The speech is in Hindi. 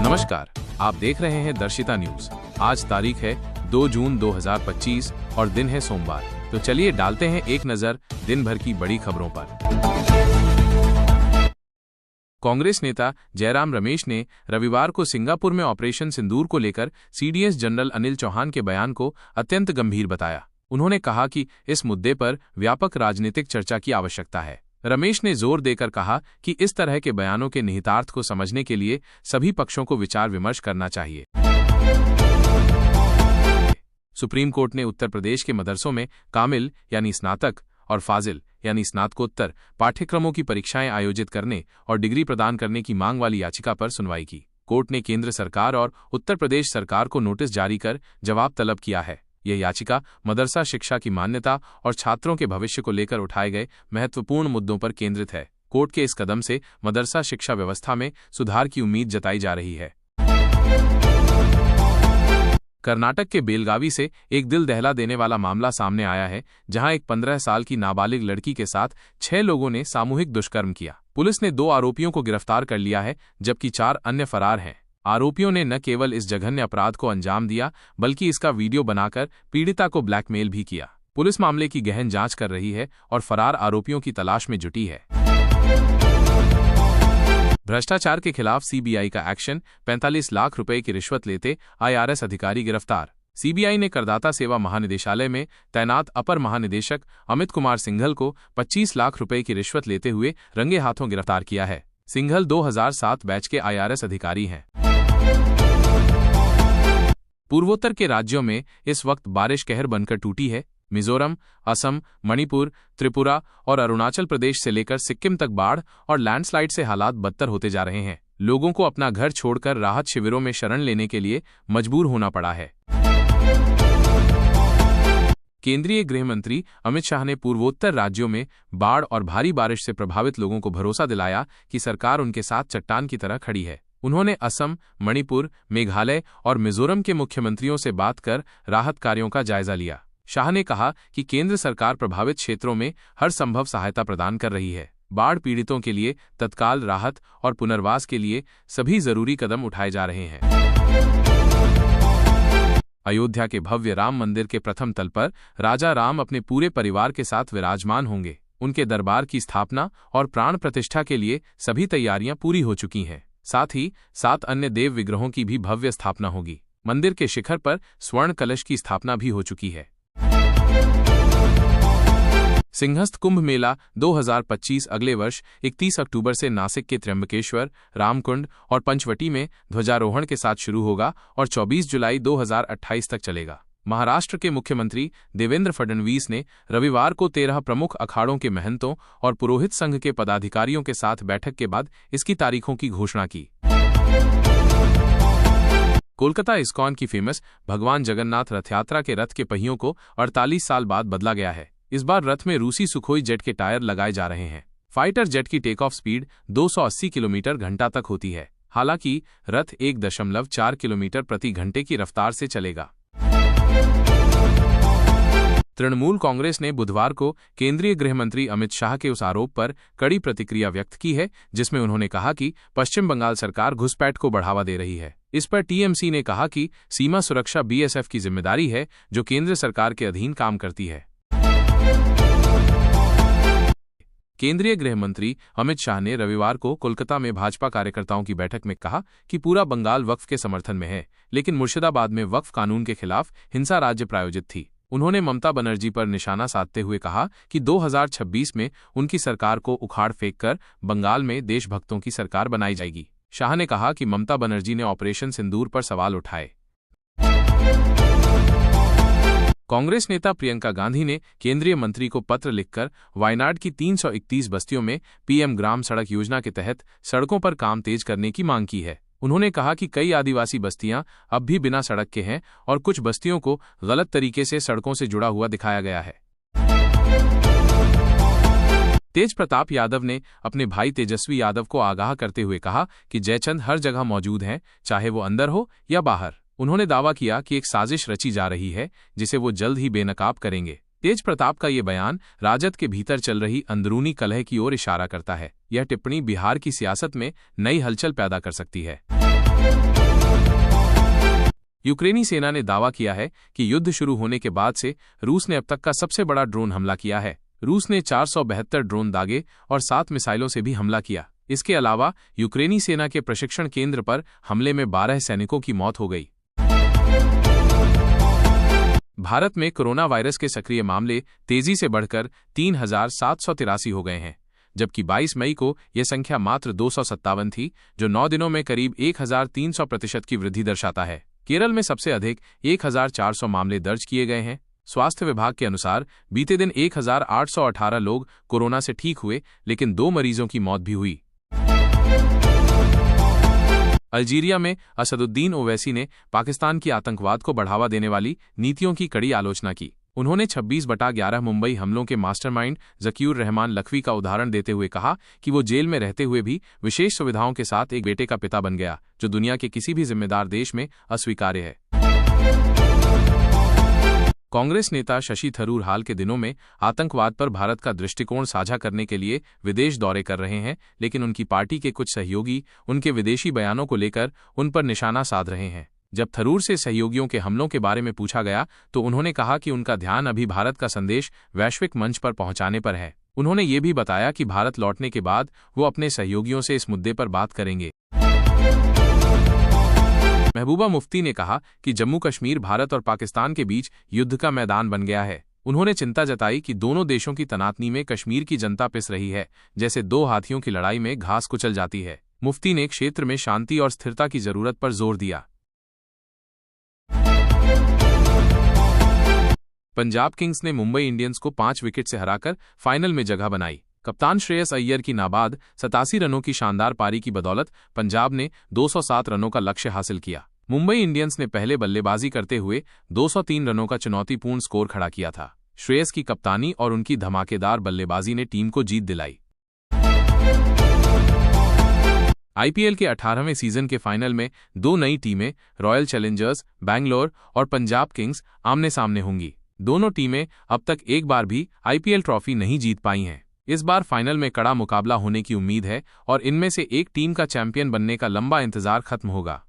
नमस्कार, आप देख रहे हैं दर्शिता न्यूज। आज तारीख है 2 जून 2025 और दिन है सोमवार। तो चलिए डालते हैं एक नजर दिन भर की बड़ी खबरों पर। कांग्रेस नेता जयराम रमेश ने रविवार को सिंगापुर में ऑपरेशन सिंदूर को लेकर सीडीएस जनरल अनिल चौहान के बयान को अत्यंत गंभीर बताया। उन्होंने कहा कि इस मुद्दे पर व्यापक राजनीतिक चर्चा की आवश्यकता है। रमेश ने जोर देकर कहा कि इस तरह के बयानों के निहितार्थ को समझने के लिए सभी पक्षों को विचार विमर्श करना चाहिए। सुप्रीम कोर्ट ने उत्तर प्रदेश के मदरसों में कामिल यानी स्नातक और फाजिल यानी स्नातकोत्तर पाठ्यक्रमों की परीक्षाएं आयोजित करने और डिग्री प्रदान करने की मांग वाली याचिका पर सुनवाई की। कोर्ट ने केंद्र सरकार और उत्तर प्रदेश सरकार को नोटिस जारी कर जवाब तलब किया है। यह याचिका मदरसा शिक्षा की मान्यता और छात्रों के भविष्य को लेकर उठाए गए महत्वपूर्ण मुद्दों पर केंद्रित है। कोर्ट के इस कदम से मदरसा शिक्षा व्यवस्था में सुधार की उम्मीद जताई जा रही है। कर्नाटक के बेलगावी से एक दिल दहला देने वाला मामला सामने आया है, जहां एक 15 साल की नाबालिग लड़की के साथ 6 लोगों ने सामूहिक दुष्कर्म किया। पुलिस ने 2 आरोपियों को गिरफ्तार कर लिया है, जबकि 4 अन्य फरार हैं। आरोपियों ने न केवल इस जघन्य अपराध को अंजाम दिया, बल्कि इसका वीडियो बनाकर पीड़िता को ब्लैकमेल भी किया। पुलिस मामले की गहन जांच कर रही है और फरार आरोपियों की तलाश में जुटी है। भ्रष्टाचार के खिलाफ सीबीआई का एक्शन, 45 लाख रुपए की रिश्वत लेते आईआरएस अधिकारी गिरफ्तार। सीबीआई ने करदाता सेवा महानिदेशालय में तैनात अपर महानिदेशक अमित कुमार सिंघल को 25 लाख रुपए की रिश्वत लेते हुए रंगे हाथों गिरफ्तार किया है। सिंघल 2007 बैच के आईआरएस अधिकारी हैं। पूर्वोत्तर के राज्यों में इस वक्त बारिश कहर बनकर टूटी है। मिजोरम, असम, मणिपुर, त्रिपुरा और अरुणाचल प्रदेश से लेकर सिक्किम तक बाढ़ और लैंडस्लाइड से हालात बदतर होते जा रहे हैं। लोगों को अपना घर छोड़कर राहत शिविरों में शरण लेने के लिए मजबूर होना पड़ा है। केंद्रीय गृह मंत्री अमित शाह ने पूर्वोत्तर राज्यों में बाढ़ और भारी बारिश से प्रभावित लोगों को भरोसा दिलाया कि सरकार उनके साथ चट्टान की तरह खड़ी है। उन्होंने असम, मणिपुर, मेघालय और मिजोरम के मुख्यमंत्रियों से बात कर राहत कार्यों का जायजा लिया। शाह ने कहा कि केंद्र सरकार प्रभावित क्षेत्रों में हर संभव सहायता प्रदान कर रही है। बाढ़ पीड़ितों के लिए तत्काल राहत और पुनर्वास के लिए सभी जरूरी कदम उठाए जा रहे हैं। अयोध्या के भव्य राम मंदिर के प्रथम तल पर राजा राम अपने पूरे परिवार के साथ विराजमान होंगे। उनके दरबार की स्थापना और प्राण प्रतिष्ठा के लिए सभी तैयारियां पूरी हो चुकी हैं। साथ ही 7 अन्य देव विग्रहों की भी भव्य स्थापना होगी। मंदिर के शिखर पर स्वर्ण कलश की स्थापना भी हो चुकी है। सिंहस्थ कुंभ मेला 2025 अगले वर्ष 31 अक्टूबर से नासिक के त्र्यंबकेश्वर, रामकुंड और पंचवटी में ध्वजारोहण के साथ शुरू होगा और 24 जुलाई 2028 तक चलेगा। महाराष्ट्र के मुख्यमंत्री देवेंद्र फडणवीस ने रविवार को 13 प्रमुख अखाड़ों के महंतों और पुरोहित संघ के पदाधिकारियों के साथ बैठक के बाद इसकी तारीखों की घोषणा की। कोलकाता इस्कॉन की फेमस भगवान जगन्नाथ रथ यात्रा के रथ के पहियों को 48 साल बाद बदला गया है। इस बार रथ में रूसी सुखोई जेट के टायर लगाए जा रहे हैं। फाइटर जेट की टेक ऑफ स्पीड 280 किलोमीटर घंटा तक होती है। हालांकि रथ 1.4 किलोमीटर प्रति घंटे की रफ्तार से चलेगा। तृणमूल कांग्रेस ने बुधवार को केंद्रीय गृह मंत्री अमित शाह के उस आरोप पर कड़ी प्रतिक्रिया व्यक्त की है, जिसमें उन्होंने कहा कि पश्चिम बंगाल सरकार घुसपैठ को बढ़ावा दे रही है। इस पर टीएमसी ने कहा कि सीमा सुरक्षा बीएसएफ की जिम्मेदारी है, जो केंद्र सरकार के अधीन काम करती है। केंद्रीय गृह मंत्री अमित शाह ने रविवार को कोलकाता में भाजपा कार्यकर्ताओं की बैठक में कहा कि पूरा बंगाल वक्फ के समर्थन में है, लेकिन मुर्शिदाबाद में वक्फ कानून के खिलाफ हिंसा राज्य प्रायोजित थी। उन्होंने ममता बनर्जी पर निशाना साधते हुए कहा कि 2026 में उनकी सरकार को उखाड़ फेंककर बंगाल में देशभक्तों की सरकार बनाई जाएगी। शाह ने कहा कि ममता बनर्जी ने ऑपरेशन सिंदूर पर सवाल उठाए। कांग्रेस नेता प्रियंका गांधी ने केंद्रीय मंत्री को पत्र लिखकर वायनाड की 331 बस्तियों में पीएम ग्राम सड़क योजना के तहत सड़कों पर काम तेज करने की मांग की है। उन्होंने कहा कि कई आदिवासी बस्तियां अब भी बिना सड़क के हैं और कुछ बस्तियों को गलत तरीके से सड़कों से जुड़ा हुआ दिखाया गया है। तेज प्रताप यादव ने अपने भाई तेजस्वी यादव को आगाह करते हुए कहा कि जयचंद हर जगह मौजूद हैं, चाहे वो अंदर हो या बाहर। उन्होंने दावा किया कि एक साजिश रची जा रही है, जिसे वो जल्द ही बेनकाब करेंगे। तेज प्रताप का ये बयान राजद के भीतर चल रही अंदरूनी कलह की ओर इशारा करता है। यह टिप्पणी बिहार की सियासत में नई हलचल पैदा कर सकती है। यूक्रेनी सेना ने दावा किया है कि युद्ध शुरू होने के बाद से रूस ने अब तक का सबसे बड़ा ड्रोन हमला किया है। रूस ने 472 ड्रोन दागे और 7 मिसाइलों से भी हमला किया। इसके अलावा यूक्रेनी सेना के प्रशिक्षण केंद्र पर हमले में 12 सैनिकों की मौत हो गई। भारत में कोरोना वायरस के सक्रिय मामले तेजी से बढ़कर 3,783 हो गए हैं, जबकि 22 मई को यह संख्या मात्र 257 थी, जो 9 दिनों में करीब 1,300% की वृद्धि दर्शाता है। केरल में सबसे अधिक 1,400 मामले दर्ज किए गए हैं। स्वास्थ्य विभाग के अनुसार बीते दिन 1,818 लोग कोरोना से ठीक हुए, लेकिन 2 मरीजों की मौत भी हुई। अल्जीरिया में असदुद्दीन ओवैसी ने पाकिस्तान की आतंकवाद को बढ़ावा देने वाली नीतियों की कड़ी आलोचना की। उन्होंने 26/11 मुंबई हमलों के मास्टरमाइंड ज़कीउर रहमान लखवी का उदाहरण देते हुए कहा कि वो जेल में रहते हुए भी विशेष सुविधाओं के साथ एक बेटे का पिता बन गया, जो दुनिया के किसी भी जिम्मेदार देश में अस्वीकार्य है। कांग्रेस नेता शशि थरूर हाल के दिनों में आतंकवाद पर भारत का दृष्टिकोण साझा करने के लिए विदेश दौरे कर रहे हैं, लेकिन उनकी पार्टी के कुछ सहयोगी उनके विदेशी बयानों को लेकर उन पर निशाना साध रहे हैं। जब थरूर से सहयोगियों के हमलों के बारे में पूछा गया तो उन्होंने कहा कि उनका ध्यान अभी भारत का संदेश वैश्विक मंच पर पहुंचाने पर है। उन्होंने ये भी बताया कि भारत लौटने के बाद वो अपने सहयोगियों से इस मुद्दे पर बात करेंगे। महबूबा मुफ्ती ने कहा कि जम्मू कश्मीर भारत और पाकिस्तान के बीच युद्ध का मैदान बन गया है। उन्होंने चिंता जताई कि दोनों देशों की तनातनी में कश्मीर की जनता पिस रही है, जैसे 2 हाथियों की लड़ाई में घास कुचल जाती है। मुफ्ती ने क्षेत्र में शांति और स्थिरता की जरूरत पर जोर दिया। पंजाब किंग्स ने मुंबई इंडियंस को 5 विकेट से हराकर फाइनल में जगह बनाई। कप्तान श्रेयस अय्यर की नाबाद 87 रनों की शानदार पारी की बदौलत पंजाब ने 207 रनों का लक्ष्य हासिल किया। मुंबई इंडियंस ने पहले बल्लेबाजी करते हुए 203 रनों का चुनौतीपूर्ण स्कोर खड़ा किया था। श्रेयस की कप्तानी और उनकी धमाकेदार बल्लेबाजी ने टीम को जीत दिलाई। आईपीएल के 18वें सीजन के फाइनल में 2 नई टीमें रॉयल चैलेंजर्स बैंगलोर और पंजाब किंग्स आमने सामने होंगी। दोनों टीमें अब तक एक बार भी आईपीएल ट्रॉफी नहीं जीत पाई हैं। इस बार फाइनल में कड़ा मुकाबला होने की उम्मीद है और इनमें से एक टीम का चैंपियन बनने का लंबा इंतजार खत्म होगा।